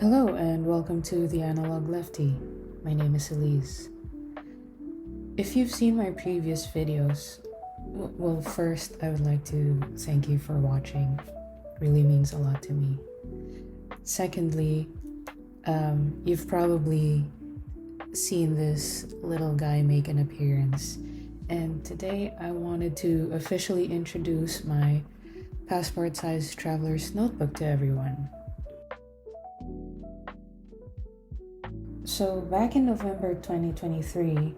Hello and welcome to the Analog Leftie. My name is Elise. If you've seen my previous videos, well, first I would like to thank you for watching. It really means a lot to me. Secondly, you've probably seen this little guy make an appearance, and today I wanted to officially introduce my passport-sized traveler's notebook to everyone. So back in November 2023,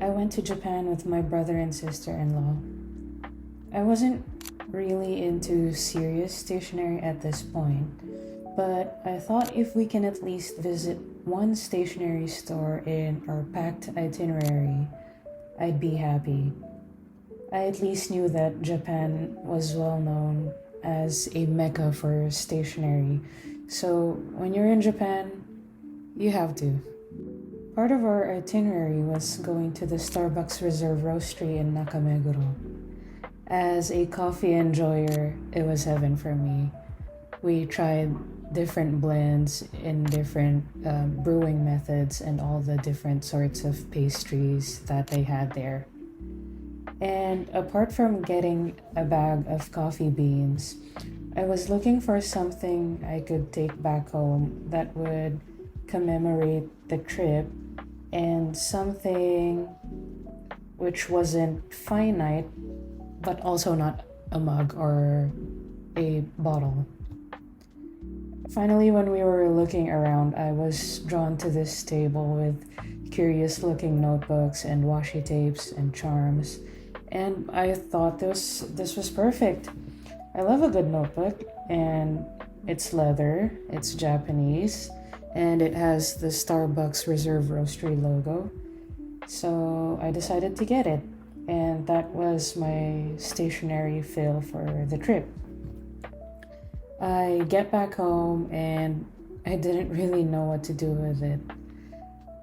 I went to Japan with my brother and sister-in-law. I wasn't really into serious stationery at this point, but I thought if we can at least visit one stationery store in our packed itinerary, I'd be happy. I at least knew that Japan was well known as a mecca for stationery, so when you're in Japan, you have to. Part of our itinerary was going to the Starbucks Reserve Roastery in Nakameguro. As a coffee enjoyer, it was heaven for me. We tried different blends in different brewing methods and all the different sorts of pastries that they had there. And apart from getting a bag of coffee beans, I was looking for something I could take back home that would commemorate the trip and something which wasn't finite but also not a mug or a bottle. Finally, when we were looking around, I was drawn to this table with curious looking notebooks and washi tapes and charms, and I thought this was perfect. I love a good notebook, and it's leather, it's Japanese, and it has the Starbucks Reserve Roastery logo. So I decided to get it, and that was my stationery fill for the trip. I get back home and I didn't really know what to do with it.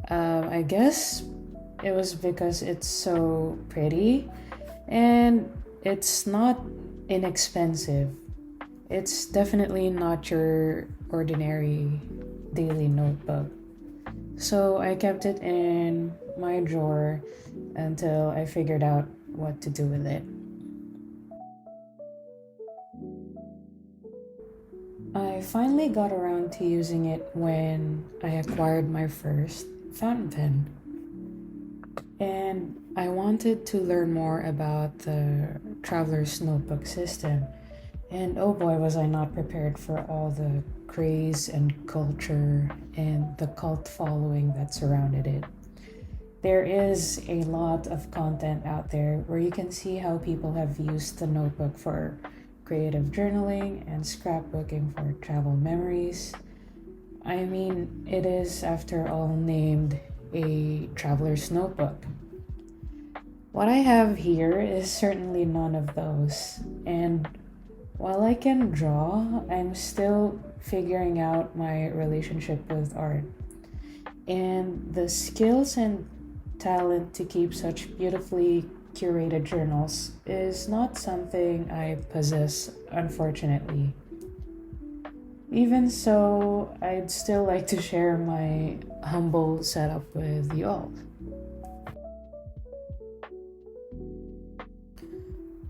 I guess it was because it's so pretty and it's not inexpensive. It's definitely not your ordinary daily notebook. So I kept it in my drawer until I figured out what to do with it. I finally got around to using it when I acquired my first fountain pen. And I wanted to learn more about the traveler's notebook system. And oh boy, was I not prepared for all the craze and culture and the cult following that surrounded it. There is a lot of content out there where you can see how people have used the notebook for creative journaling and scrapbooking for travel memories. I mean, it is, after all, named a traveler's notebook. What I have here is certainly none of those, and while I can draw, I'm still figuring out my relationship with art. And the skills and talent to keep such beautifully curated journals is not something I possess, unfortunately. Even so, I'd still like to share my humble setup with you all.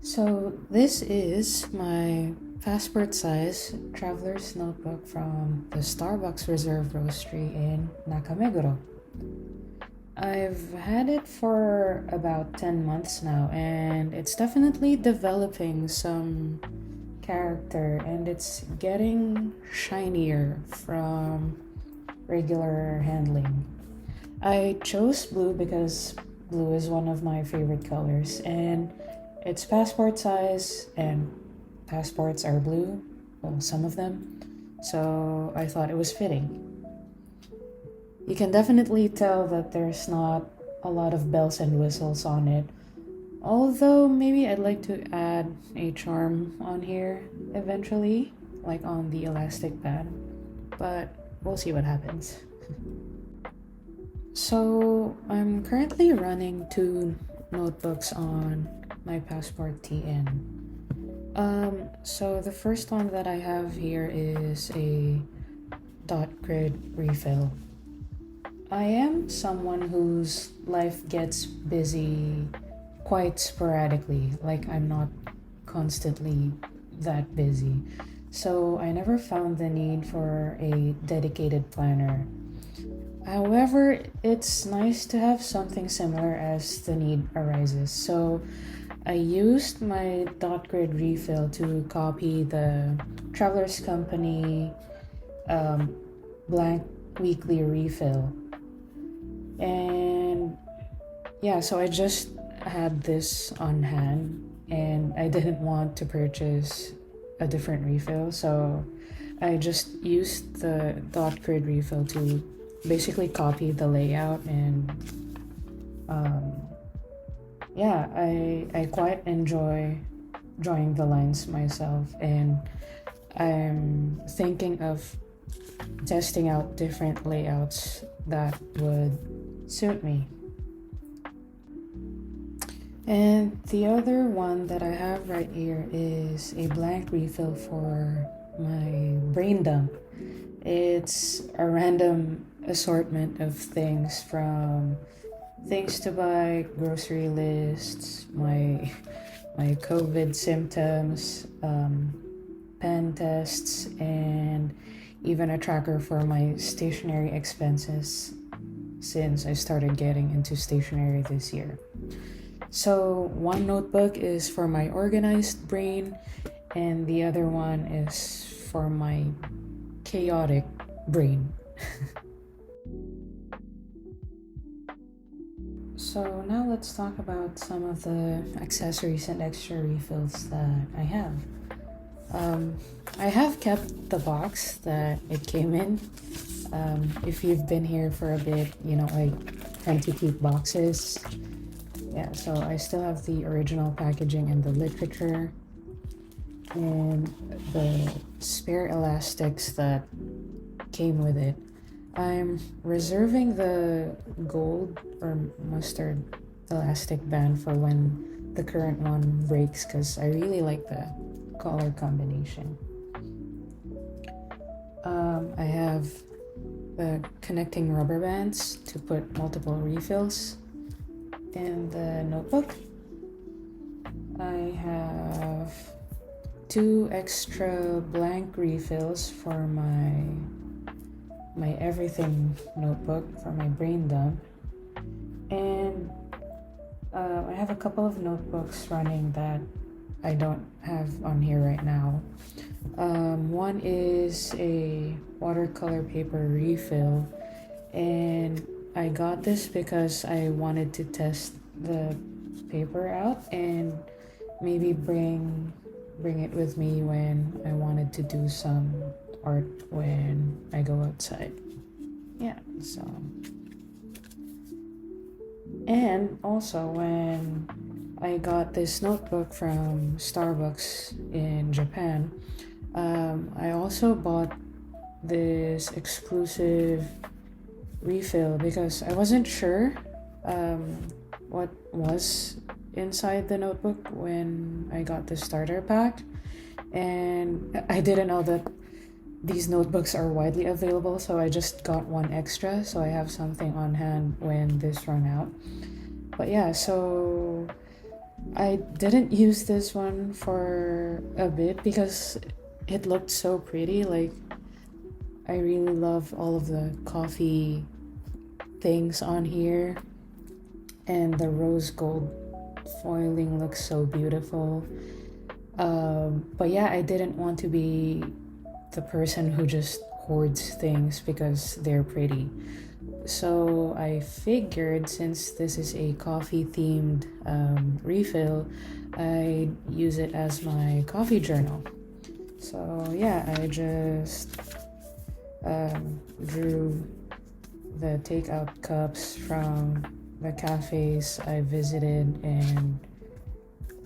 So this is my passport-size traveler's notebook from the Starbucks Reserve Roastery in Nakameguro. I've had it for about 10 months now, and it's definitely developing some character, and it's getting shinier from regular handling. I chose blue because blue is one of my favorite colors, and it's passport size, and passports are blue, well, some of them, so I thought it was fitting. You can definitely tell that there's not a lot of bells and whistles on it, although maybe I'd like to add a charm on here eventually, like on the elastic band, but we'll see what happens. So I'm currently running 2 notebooks on my Passport TN. So the first one that I have here is a dot grid refill. I am someone whose life gets busy quite sporadically, like I'm not constantly that busy. So I never found the need for a dedicated planner. However, it's nice to have something similar as the need arises. So I used my dot grid refill to copy the Traveler's Company um, blank weekly refill. And yeah, so I just had this on hand and I didn't want to purchase a different refill. So I just used the dot grid refill to basically copy the layout and um, yeah, I quite enjoy drawing the lines myself, and I'm thinking of testing out different layouts that would suit me. And the other one that I have right here is a blank refill for my brain dump. It's a random assortment of things, from things to buy, grocery lists, my COVID symptoms, pen tests, and even a tracker for my stationery expenses since I started getting into stationery this year. So one notebook is for my organized brain, and the other one is for my chaotic brain. So now let's talk about some of the accessories and extra refills that I have. I have kept the box that it came in. If you've been here for a bit, you know I tend to keep boxes. Yeah, so I still have the original packaging and the literature and the spare elastics that came with it. I'm reserving the gold or mustard elastic band for when the current one breaks, because I really like the color combination. I have the connecting rubber bands to put multiple refills in the notebook. I have 2 extra blank refills for my everything notebook for my brain dump, and I have a couple of notebooks running that I don't have on here right now. One is a watercolor paper refill, and I got this because I wanted to test the paper out and maybe bring it with me when I wanted to do some art when I go outside. Yeah, so. And also, when I got this notebook from Starbucks in Japan, I also bought this exclusive refill because I wasn't sure what was inside the notebook when I got the starter pack, and I didn't know that these notebooks are widely available, so I just got one extra so I have something on hand when this run out. But yeah, so I didn't use this one for a bit because it looked so pretty. Like, I really love all of the coffee things on here, and the rose gold foiling looks so beautiful. But yeah, I didn't want to be the person who just hoards things because they're pretty. So I figured, since this is a coffee themed refill, I'd use it as my coffee journal. So yeah, I just drew the takeout cups from the cafes I visited and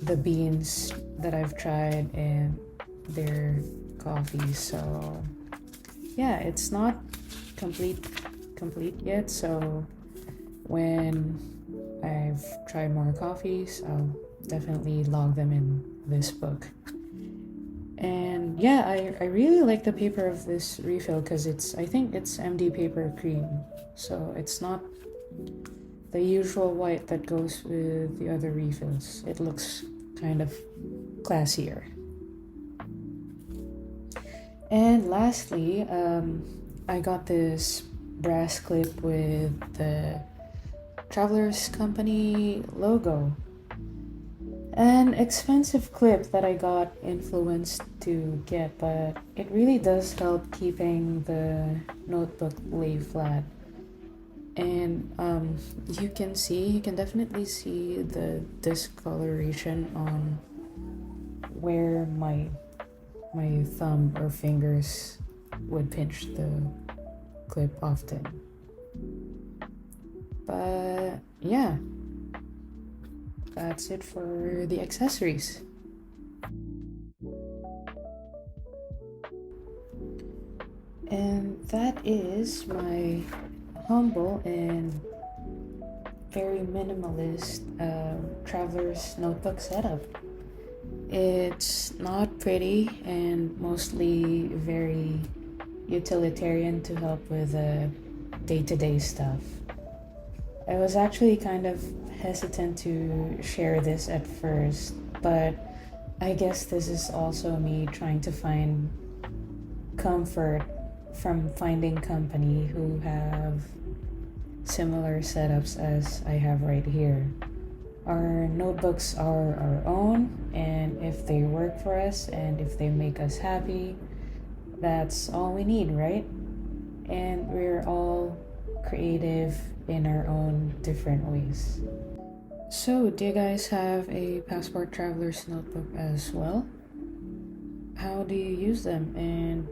the beans that I've tried and their coffee. So yeah, it's not complete yet, so when I've tried more coffees, I'll definitely log them in this book. And yeah, I really like the paper of this refill because I think it's MD paper cream. So it's not the usual white that goes with the other refills. It looks kind of classier. And lastly, I got this brass clip with the Travelers Company logo. An expensive clip that I got influenced to get, but it really does help keeping the notebook lay flat. And you can definitely see the discoloration on where my thumb or fingers would pinch the clip often. But yeah, that's it for the accessories. And that is my humble and very minimalist traveler's notebook setup. It's not pretty and mostly very utilitarian to help with day-to-day stuff. I was actually kind of hesitant to share this at first, but I guess this is also me trying to find comfort from finding company who have similar setups as I have right here. Our notebooks are our own, and if they work for us and if they make us happy, that's all we need, right? And we're all creative in our own different ways. So, do you guys have a Passport Traveler's notebook as well? How do you use them? And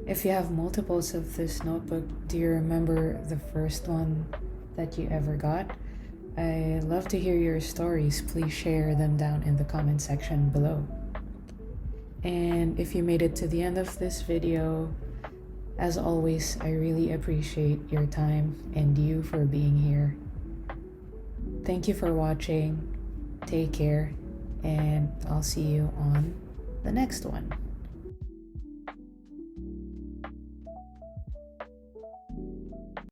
if you have multiples of this notebook, do you remember the first one that you ever got? I love to hear your stories. Please share them down in the comment section below. And if you made it to the end of this video, as always, I really appreciate your time and you for being here. Thank you for watching. Take care, and I'll see you on the next one.